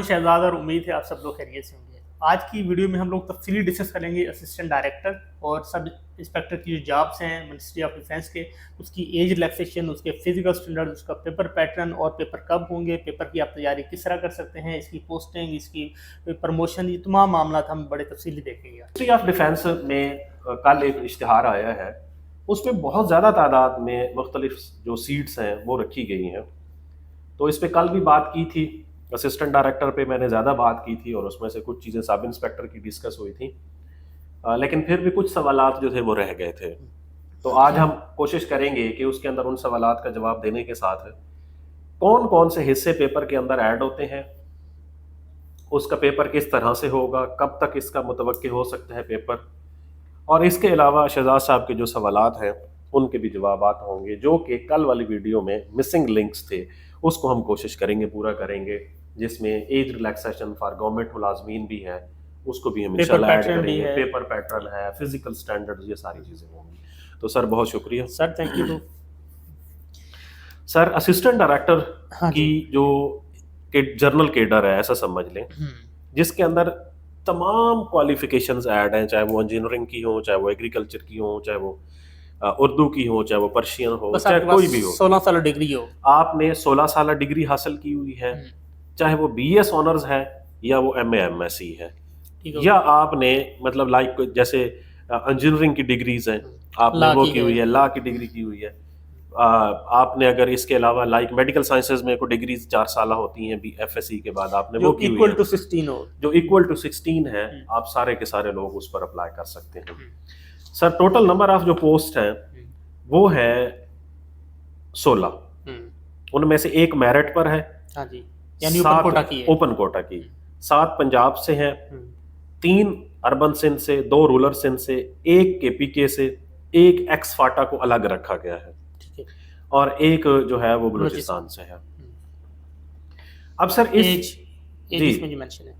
शहजाद और उम्मीद है आप सब लोग खैरियत से होंगे। आज की वीडियो में हम लोग तफसीली डिस्कस करेंगे असिस्टेंट डायरेक्टर और सब इंस्पेक्टर की जो जॉब्स हैं मिनिस्ट्री ऑफ डिफेंस के, उसकी एज रिलैक्सेशन, उसके फिजिकल स्टैंडर्ड, उसका पेपर पैटर्न और पेपर कब होंगे, पेपर की आप तैयारी किस तरह कर सकते हैं, इसकी पोस्टिंग, इसकी प्रमोशन, ये तमाम मामला हम बड़े तफसीली देखेंगे। मिनिस्ट्री ऑफ डिफेंस में कल एक इश्तिहार आया है, उसमें बहुत ज़्यादा तादाद में मुख्तलिफ जो सीट्स हैं वो रखी गई हैं। तो इस पर कल भी बात की थी, असिस्टेंट डायरेक्टर पे मैंने ज़्यादा बात की थी और उसमें से कुछ चीज़ें सब इंस्पेक्टर की डिस्कस हुई थी, लेकिन फिर भी कुछ सवालात जो थे वो रह गए थे। तो आज हम कोशिश करेंगे कि उसके अंदर उन सवालात का जवाब देने के साथ कौन कौन से हिस्से पेपर के अंदर ऐड होते हैं, उसका पेपर किस तरह से होगा, कब तक इसका मुतवक्के हो सकता है पेपर, और इसके अलावा शहजाद साहब के जो सवालात हैं उनके भी जवाबात होंगे, जो कि कल वाली वीडियो में मिसिंग लिंक्स थे, उसको हम कोशिश करेंगे पूरा करेंगे, जिसमें एज रिलैक्सेशन फॉर गवर्नमेंट मुलाजमीन भी है, उसको भी हम इंशाल्लाह ऐड करेंगे, पेपर पैटर्न है, फिजिकल स्टैंडर्ड्स, ये सारी चीज़ें होंगी। तो सर बहुत शुक्रिया sir, thank you. Sir, assistant director की जो जर्नल केडर है ऐसा समझ लें, जिसके अंदर तमाम क्वालिफिकेशंस ऐड हैं, चाहे वो इंजीनियरिंग की हो, चाहे वो एग्रीकल्चर की हो, चाहे वो उर्दू की हो, चाहे वो पर्शियन हो, चाहे कोई भी हो, 16 साल डिग्री हो, आपने 16 साल डिग्री हासिल की हुई है, चाहे वो BS ऑनर्स है या वो MA MSc है, या आपने मतलब लाइक जैसे इंजीनियरिंग की डिग्रीज हैं आपने वो की हुई है, लॉ की डिग्री की हुई है, आपने अगर इसके अलावा लाइक मेडिकल साइंसेज में कोई डिग्रीज 4 साल होती हैं FSc के बाद, आपने वो की हुई है जो इक्वल टू 16 है, आप सारे के सारे लोग उस पर अप्लाई कर सकते हैं। सर, टोटल नंबर ऑफ जो पोस्ट हैं वो है 16, उनमें से एक मेरिट पर है, यानी ओपन कोटा की, 7 पंजाब से हैं, 3 अर्बन सिंध से, 2 रूरल सिंध से, 1 KPK से, 1 एक्स फाटा को अलग रखा गया है और एक जो है वो बलूचिस्तान से है। अब सर इसमें जो मेंशन है,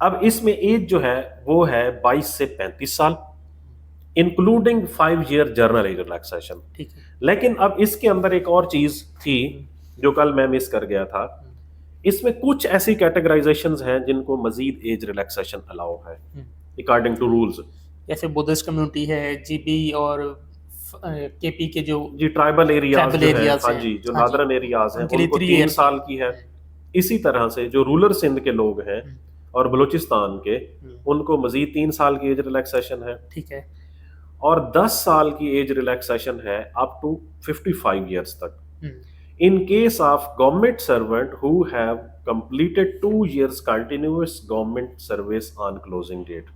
अब इसमें एज जो है वो है 22 से 35 साल, including 5 year journal age relaxation. लेकिन अब इसके अंदर एक और चीज थी जो कल मैं मिस कर गया था, इसमें कुछ ऐसी कैटेगराइजेशंस हैं जिनको मजीद एज रिलैक्सेशन अलाउ है अकॉर्डिंग टू रूल्स, जैसे बुद्धिस्ट कम्युनिटी है, GB और KP के जो ट्राइबल एरियाज हैं, हाँ जी, जो नादरन एरियाज हैं उनको 3 साल की है। इसी तरह से जो रूरल सिंध के लोग हैं और बलूचिस्तान के, उनको मजीद 3 साल की एज रिलैक्सेशन है, ठीक है, और 10 साल की एज रिलैक्सेशन है अप टू 55 ईयर्स तक, in case of government servant who have completed 2 years continuous government service on closing date।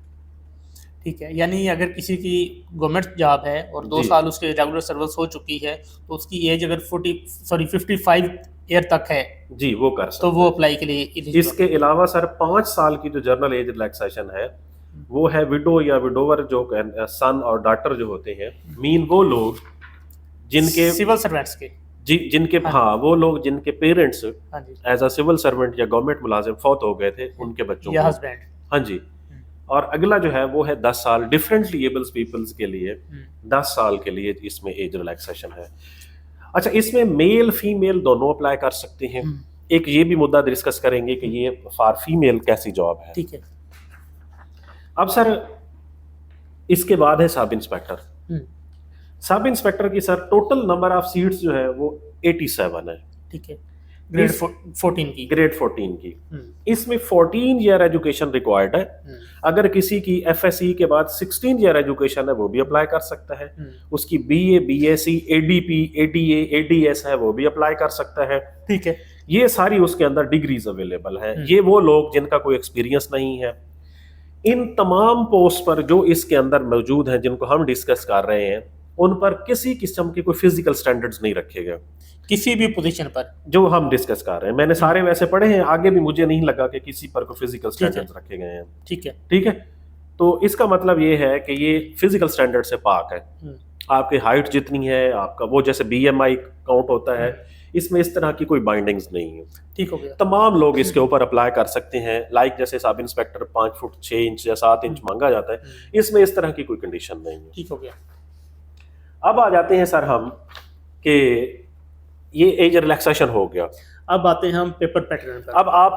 ठीक है, यानी अगर किसी की गवर्नमेंट जॉब है और 2 साल उसके रेगुलर सर्विस हो चुकी है, तो उसकी एज अगर 55 ईयर तक है जी, वो कर सकते, तो वो अप्लाई के लिए। इसके अलावा सर 5 साल की जो जर्नल एज रिलैक्सेशन है वो है विडो या विडोवर, जो सन और डॉटर जो होते हैं, मीन वो लोग जिनके सिविल सर्वेंट्स के जिनके वो लोग जिनके parents as a civil servant या गवर्नमेंट मुलाजिम फौत हो गए थे, उनके बच्चों या हस्बैंड, हाँ जी। और अगला जो है वो है 10 साल डिफरेंटली एबल्स पीपल्स के लिए, 10 साल के लिए इसमें एज रिलैक्सेशन है। अच्छा, इसमें मेल फीमेल दोनों अप्लाई कर सकते हैं। एक ये भी मुद्दा डिस्कस करेंगे कि ये फॉर फीमेल कैसी जॉब है। ठीक है। अब सर इसके बाद है सब इंस्पेक्टर। सब इंस्पेक्टर की sir total number of seats जो है वो 87 है। ठीक है, ग्रेड 14 की। इसमें 14 ईयर एजुकेशन रिक्वायर्ड है। अगर किसी की FSc के बाद 16 ईयर एजुकेशन है वो भी अप्लाई कर सकता है। उसकी BA BSc ADP ADA ADS है वो भी अप्लाई कर सकता है। ठीक है, ये सारी उसके अंदर डिग्रीज अवेलेबल है। ये वो लोग जिनका कोई एक्सपीरियंस नहीं है। इन तमाम पोस्ट पर जो इसके अंदर मौजूद हैं, जिनको हम डिस्कस कर रहे हैं, उन पर किसी किस्म के कोई फिजिकल स्टैंडर्ड्स नहीं रखे गए किसी भी पोजीशन पर जो हम डिस्कस कर रहे हैं। मैंने सारे वैसे पढ़े हैं, आगे भी मुझे नहीं लगा कि किसी पर कोई फिजिकल स्टैंडर्ड्स रखे गए हैं। ठीक है, तो इसका मतलब ये है कि ये फिजिकल स्टैंडर्ड से पाक है। आपकी हाइट जितनी है, आपका वो जैसे BMI काउंट होता है, इसमें इस तरह की कोई बाइंडिंग्स नहीं है। ठीक हो गया, तमाम लोग इसके ऊपर अप्लाई कर सकते हैं। लाइक जैसे सब इंस्पेक्टर 5 फुट 6 इंच या 7 इंच मांगा जाता है, इसमें इस तरह की कोई कंडीशन नहीं है। ठीक हो गया। अब आ जाते हैं सर हम कि ये एज रिलैक्सेशन हो गया। अब आते हैं हम पेपर पैटर्न पर। अब आप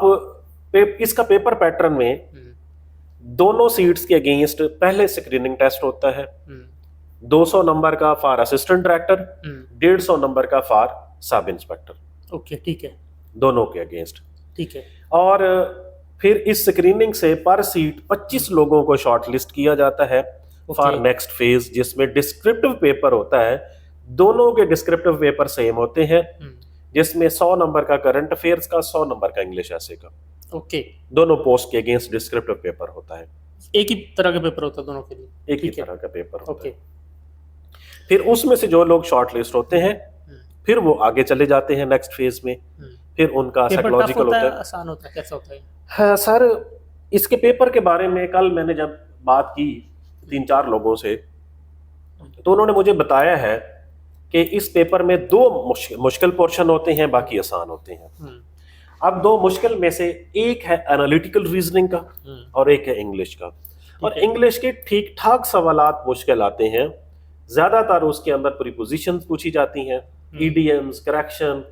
इसका पेपर पैटर्न में दोनों सीट्स के अगेंस्ट पहले स्क्रीनिंग टेस्ट होता है, 200 नंबर का फॉर असिस्टेंट डायरेक्टर, 150 नंबर का फॉर सब इंस्पेक्टर। ओके, ठीक है, दोनों के अगेंस्ट, ठीक है। और फिर इस स्क्रीनिंग से पर सीट 25 लोगों को शॉर्टलिस्ट किया जाता है फॉर नेक्स्ट फेज, जिसमें डिस्क्रिप्टिव पेपर होता है। दोनों के डिस्क्रिप्टिव पेपर सेम होते हैं, जिसमें 100 नंबर का करंट अफेयर्स का, 100 नंबर का इंग्लिश ऐसे का। ओके, दोनों पोस्ट के अगेंस्ट डिस्क्रिप्टिव पेपर होता है। एक ही तरह का पेपर होता है दोनों के लिए, एक ही तरह का पेपर होता है। फिर उसमें से जो लोग शॉर्टलिस्ट होते हैं फिर वो आगे चले जाते हैं नेक्स्ट फेज में। फिर उनका साइकोलॉजिकल होता है, आसान होता है, कैसा होता है? हाँ सर, इसके पेपर के बारे में कल मैंने जब बात की 3-4 लोगों से, तो उन्होंने मुझे बताया है कि इस पेपर में 2 मुश्किल पोर्शन होते हैं, बाकी आसान होते हैं। अब 2 मुश्किल में से एक है एनालिटिकल रीजनिंग का और एक है इंग्लिश का। और इंग्लिश के ठीक ठाक सवालात मुश्किल आते हैं, ज्यादातर उसके अंदर प्रीपोजिशंस पूछी जाती हैं, ईडीएम्स, करेक्शन,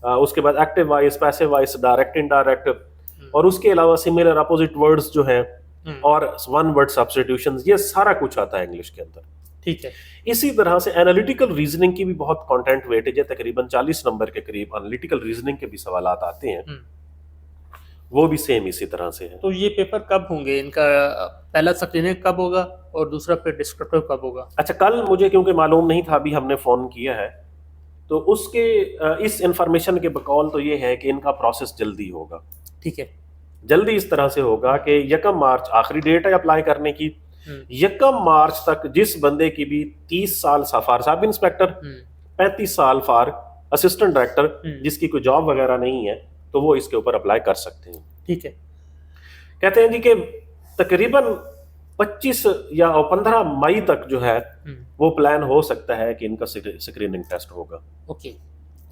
उसके बाद active voice, passive voice, direct, indirect, और उसके अलावा सिमिलर अपोजिट वर्ड्स जो हैं और वन वर्ड सब्स्टिट्यूशंस, ये सारा कुछ आता है इंग्लिश के अंदर। ठीक है। इसी तरह से एनालिटिकल रीजनिंग की भी बहुत कंटेंट वेटेज है, तकरीबन 40 नंबर के करीब एनालिटिकल रीजनिंग के भी सवालात आते हैं, वो भी सेम इसी तरह से है। तो ये पेपर कब होंगे इनका? पहला स्क्रीनिंग कब होगा और दूसरा फिर डिस्क्रिप्टिव कब होगा? अच्छा, कल मुझे क्योंकि मालूम नहीं था, अभी हमने फोन किया है, तो उसके इस इंफॉर्मेशन के बकौल तो ये है कि इनका प्रोसेस जल्दी होगा। ठीक है, जल्दी इस तरह से होगा कि 1 मार्च आखिरी डेट है अप्लाई करने की। 1 मार्च तक जिस बंदे की भी 30 साल फॉर सब इंस्पेक्टर, 35 साल फॉर असिस्टेंट डायरेक्टर, जिसकी कोई जॉब वगैरह नहीं है, तो वो इसके ऊपर अप्लाई कर सकते हैं। ठीक है। कहते हैं जी कि तकरीबन 25 या 15 मई तक जो है वो प्लान हो सकता है कि इनका स्क्रीनिंग टेस्ट होगा। ओके,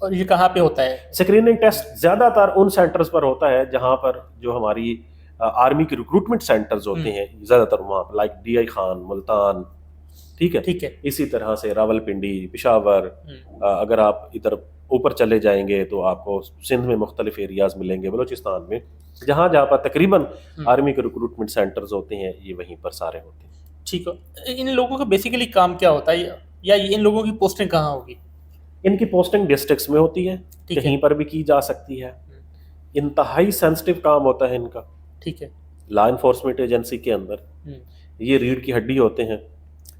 और ये कहाँ पे होता है? स्क्रीनिंग टेस्ट ज्यादातर उन सेंटर्स पर होता है जहां पर जो हमारी आर्मी के रिक्रूटमेंट सेंटर्स होते हैं, ज्यादातर वहां पर, लाइक DI खान, मुल्तान, ठीक है, ठीक है। इसी तरह से रावलपिंडी, पिशावर, अगर आप इधर ऊपर चले जाएंगे तो आपको सिंध में मुख्तलिफ एरियाज मिलेंगे, बलोचिस्तान में, जहां जहां पर तकरीबन आर्मी के रिक्रूटमेंट सेंटर्स होते हैं, ये वहीं पर सारे होते हैं। ठीक है। इन लोगों का बेसिकली काम क्या होता है, या इन लोगों की पोस्टिंग कहाँ होगी? इनकी पोस्टिंग डिस्ट्रिक्ट्स में होती है, कहीं पर भी की जा सकती है। इंतहाई सेंसिटिव काम होता है इनका। ठीक है। लॉ इन्फोर्समेंट एजेंसी के अंदर ये रीढ़ की हड्डी होते हैं।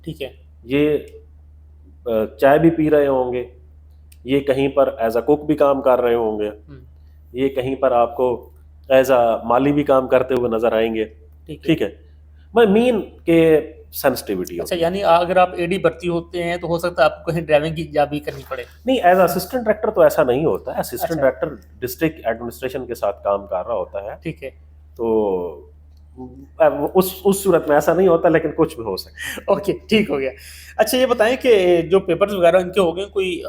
ठीक है। ये चाय भी पी रहे होंगे, ये कहीं पर एज अ कुक भी काम कर रहे होंगे, ये कहीं पर आपको एज अ माली भी काम करते हुए नजर आएंगे। ठीक है, मैं मीन के सेंसिटिविटी। अच्छा, यानी अगर आप AD भर्ती होते हैं तो हो सकता है आपको कहीं ड्राइविंग की जॉब भी करनी पड़े? नहीं, एज असिस्टेंट डायरेक्टर तो ऐसा नहीं होता है। असिस्टेंट डायरेक्टर डिस्ट्रिक्ट एडमिनिस्ट्रेशन के साथ काम कर रहा होता है। ठीक है। तो उस सूरत में ऐसा नहीं होता, लेकिन कुछ भी हो सकता है। ओके, ठीक हो गया। अच्छा, ये बताएं कि जो पेपर्स वगैरह इनके हो गए, कोई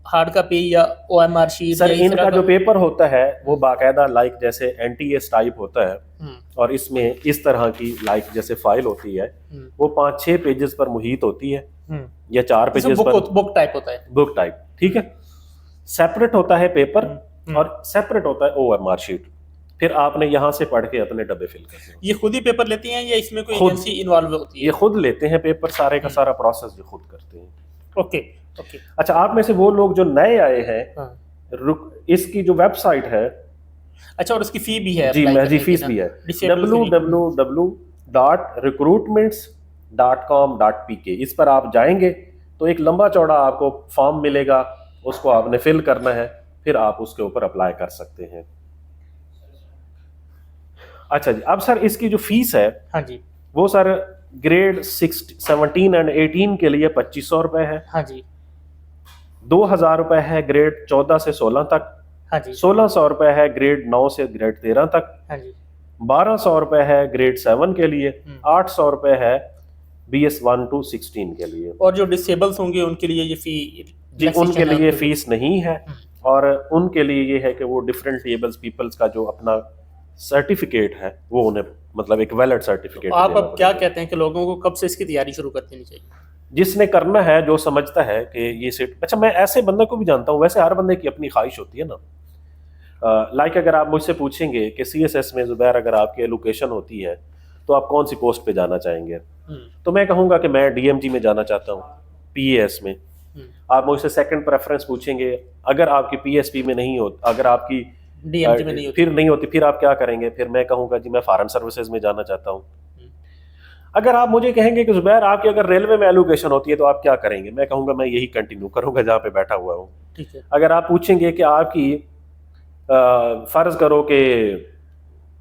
हार्ड कॉपी या OMR शीट? सर, इनका जो पेपर होता है वो बाकायदा लाइक जैसे NTS टाइप होता है, और इसमें इस तरह की लाइक जैसे फाइल होती है, वो 5-6 पेजेस पर मुहित होती है, या 4 पेजेस पर। बुक टाइप होता है। बुक टाइप, ठीक है। सेपरेट होता है पेपर और सेपरेट होता है OMR शीट। फिर आपने यहाँ से पढ़ के अपने डब्बे फिल करने हैं। ये खुद ही पेपर लेती हैं या इसमें कोई एजेंसी इन्वॉल्व होती है? ये खुद लेते हैं पेपर, सारे का सारा प्रोसेस जो खुद करते हैं। Okay, okay. अच्छा, आप में से वो लोग जो नए आए हैं, इसकी जो वेबसाइट है, अच्छा, और उसकी फी भी है? जी, फीस भी है, www.recruitments.com.pk। इस पर आप जाएंगे तो एक लंबा चौड़ा आपको फॉर्म मिलेगा, उसको आपने फिल करना है, फिर आप उसके ऊपर अप्लाई कर सकते हैं। अच्छा जी, अब सर इसकी जो फीस है, हाँ जी, वो सर ग्रेड 17 एंड 18 के लिए 2500 रुपए है। हाँ जी। 2000 रुपए है ग्रेड 14 से 16 तक। हाँ जी। 1600 रुपए है ग्रेड 9 से ग्रेड 13 तक। हाँ जी। 1200 रुपए है ग्रेड 7 के लिए। 800 रुपए है BS 1 to 16 के लिए। और जो डिसेबल्स होंगे उनके लिए ये फी? जी, उनके लिए फीस नहीं है, और उनके लिए ये है कि वो डिफरेंट एबल्स पीपल्स का जो अपना सर्टिफिकेट है वो उन्हें, मतलब एक वैलिड सर्टिफिकेट। तो आप अब क्या कहते हैं कि लोगों को कब से इसकी तैयारी शुरू कर देनी चाहिए? जिसने करना है, जो समझता है कि ये सीट, अच्छा मैं ऐसे बंदे को भी जानता हूँ, वैसे हर बंदे की अपनी ख्वाहिश होती है ना, लाइक अगर आप मुझसे पूछेंगे कि CSS में ज़ुबैर अगर आपकी एलोकेशन होती है तो आप कौन सी पोस्ट पे जाना चाहेंगे, तो मैं कहूँगा कि मैं DMG में जाना चाहता हूँ, PAS में। आप मुझसे सेकंड प्रेफरेंस पूछेंगे, अगर आपकी PSP में नहीं हो, अगर आपकी DMG में नहीं होती, फिर नहीं होती, फिर आप क्या करेंगे? फिर मैं कहूँगा जी मैं फॉरेन सर्विसेज में जाना चाहता हूँ। अगर आप मुझे कहेंगे कि ज़ुबैर आपकी अगर रेलवे में एलोकेशन होती है तो आप क्या करेंगे, मैं कहूँगा मैं यही कंटिन्यू करूँगा जहाँ पे बैठा हुआ हूँ। ठीक है। अगर आप पूछेंगे कि आपकी फर्ज करो कि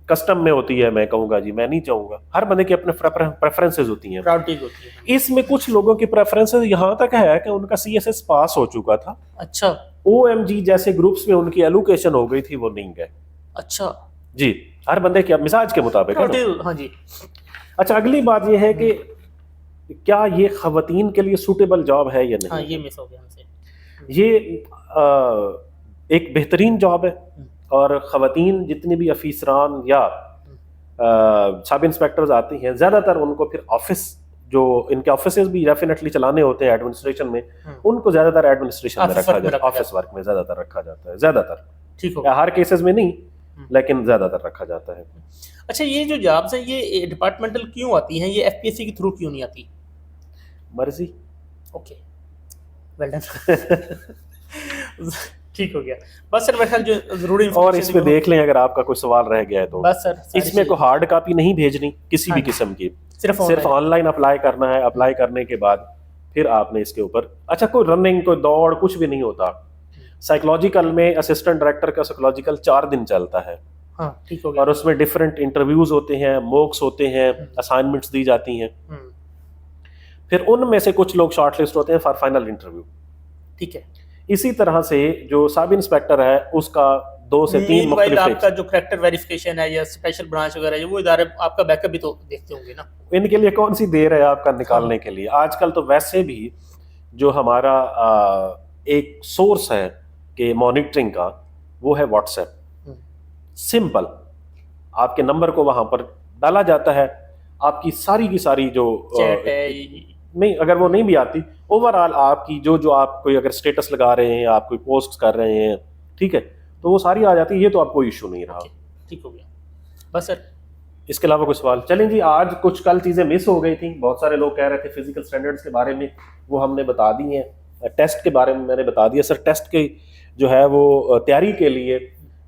कस्टम में होती है, मैं कहूँगा जी मैं नहीं चाहूँगा। हर बंदे की अपने प्रेफरेंसेज होती हैं, प्रायोरिटीज होती है। इसमें कुछ लोगों की प्रेफरेंसेज यहाँ तक है कि उनका CSS पास हो चुका था, अच्छा, OMG जैसे ग्रुप्स में उनकी एलोकेशन हो गई थी, वो नहीं गए। अच्छा जी, हर बंदे के मिजाज के मुताबिक है ना? हाँ जी। अच्छा, अगली बात यह है कि क्या ये खवातीन के लिए सूटेबल जॉब है या नहीं? हाँ, ये मिस हो गया हमसे। ये एक बेहतरीन जॉब है और खवातीन जितनी भी अफीसरान या सब इंस्पेक्टर्स आती हैं, ज़्यादातर उनको फिर ऑफिस, जो इनके ऑफिसेज भी डेफिनेटली चलाने होते हैं एडमिनिस्ट्रेशन में, उनको ज़्यादातर एडमिनिस्ट्रेशन में रखा जाता है, ऑफिस वर्क में ज़्यादातर रखा जाता है, ज़्यादातर। ठीक हो, हर केसेस में नहीं, लेकिन ज़्यादातर रखा जाता है। अच्छा, ये जो जॉब्स हैं ये डिपार्टमेंटल क्यों आती हैं, ये FPSC के थ्रू क्यों नहीं आती? मर्जी। Okay, well done. ठीक हो गया। बस सर, मेरे ख्याल जो जरूरी और इसमें देख लें, अगर आपका कोई सवाल रह गया है तो बस सर, इसमें कोई हार्ड कॉपी नहीं भेजनी किसी भी किस्म की, सिर्फ ऑनलाइन अप्लाई करना है। अप्लाई करने के बाद फिर आपने इसके ऊपर, अच्छा, कोई रनिंग, कोई दौड़, कुछ भी नहीं होता। साइकोलॉजिकल में असिस्टेंट डायरेक्टर का साइकोलॉजिकल 4 दिन चलता है। हाँ, ठीक हो गया। और उसमें डिफरेंट इंटरव्यूज होते हैं, मॉक्स होते हैं, असाइनमेंट्स दी जाती हैं, फिर उनमें से कुछ लोग शॉर्टलिस्ट होते हैं फॉर फाइनल इंटरव्यू। ठीक है। इसी तरह से जो सब इंस्पेक्टर है उसका 2 से 3 मुख्तलिफ, आपका जो कैरेक्टर वेरिफिकेशन है या स्पेशल ब्रांच वगैरह है, वो इदारे आपका बैकअप भी तो देखते होंगे ना, इनके लिए कौन सी देर है आपका निकालने के लिए। आजकल तो वैसे भी जो हमारा एक सोर्स है कि मॉनिटरिंग का, वो है व्हाट्सएप। सिंपल, आपके नंबर को वहां पर डाला जाता है, आपकी सारी की सारी जो चैट है, नहीं, अगर वो नहीं भी आती, ओवरऑल आपकी जो आप कोई अगर स्टेटस लगा रहे हैं, आप कोई पोस्ट कर रहे हैं, ठीक है, तो वो सारी आ जाती है। ये तो आपको इशू नहीं रहा। ठीक हो गया। बस सर, इसके अलावा कोई सवाल? चलें जी, आज कुछ कल चीज़ें मिस हो गई थी। बहुत सारे लोग कह रहे थे फिजिकल स्टैंडर्ड्स के बारे में, वो हमने बता दी हैं। टेस्ट के बारे में मैंने बता दिया। सर, टेस्ट की जो है वो तैयारी के लिए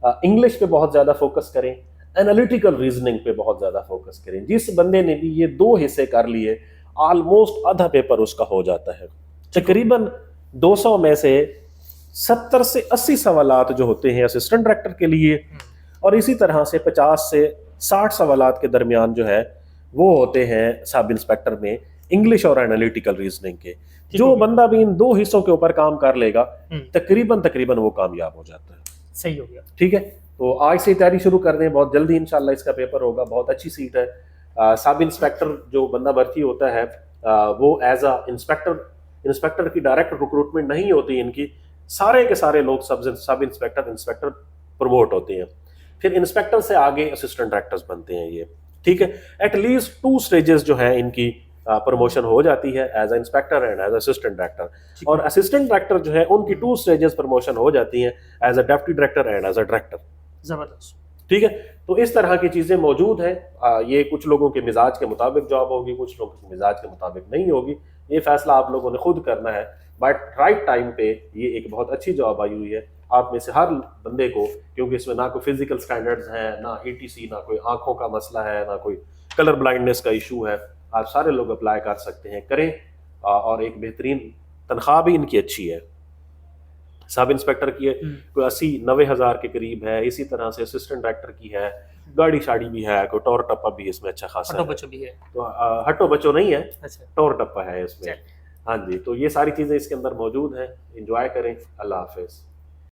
इंग्लिश पे बहुत ज़्यादा फोकस करें, एनालिटिकल रीजनिंग पे बहुत ज़्यादा फोकस करें। जिस बंदे ने भी ये 2 हिस्से कर लिए, ऑलमोस्ट आधा पेपर उसका हो जाता है। तकरीबन 200 में से 70 से 80 सवालात जो होते हैं असिस्टेंट डायरेक्टर के लिए, और इसी तरह से 50 से 60 सवालात के दरमियान जो है वो होते हैं सब इंस्पेक्टर में इंग्लिश और एनालिटिकल रीजनिंग के। जो बंदा भी इन 2 हिस्सों के ऊपर काम कर लेगा, तकरीबन वो कामयाब हो जाता है। सही हो गया। ठीक है, तो आज से तैयारी शुरू कर दें, बहुत जल्दी इंशाल्लाह इसका पेपर होगा। बहुत अच्छी सीट है। सब इंस्पेक्टर जो बंदा भर्ती होता है वो एज अ इंस्पेक्टर की डायरेक्ट रिक्रूटमेंट नहीं होती इनकी। सारे के सारे लोग सब इंस्पेक्टर प्रमोट होते हैं, फिर इंस्पेक्टर से आगे असिस्टेंट डायरेक्टर्स बनते हैं ये। ठीक है, एटलीस्ट 2 स्टेजेस जो है इनकी प्रमोशन हो जाती है, as a inspector and as assistant director. और असिस्टेंट डायरेक्टर जो है उनकी 2 स्टेजेस प्रमोशन हो जाती हैं, as a deputy director and as a director. जबरदस्त। ठीक है, तो इस तरह की चीज़ें मौजूद हैं। ये कुछ लोगों के मिजाज के मुताबिक जॉब होगी, कुछ लोगों के मिजाज के मुताबिक नहीं होगी। ये फैसला आप लोगों ने खुद करना है, बट राइट टाइम पे ये एक बहुत अच्छी जॉब आई हुई है। आप में से हर बंदे को, क्योंकि इसमें ना कोई फिजिकल स्टैंडर्ड्स हैं, ना ETC, ना कोई आंखों का मसला है, ना कोई कलर ब्लाइंडनेस का इशू है, आप सारे लोग अप्लाई कर सकते हैं, करें। और एक बेहतरीन तनख्वाह भी इनकी अच्छी है। सब इंस्पेक्टर की कोई 80-90 हज़ार के करीब है। इसी तरह से असिस्टेंट डायरेक्टर की है, गाड़ी शाड़ी भी है, कोई टोर टप्पा भी इसमें अच्छा खासा बच्चों भी है। तो हट्टो बच्चो नहीं है, अच्छा, टोर टप्पा है इसमें। हाँ जी, तो ये सारी चीज़ें इसके अंदर मौजूद हैं। एंजॉय करें। अल्लाह हाफिज़।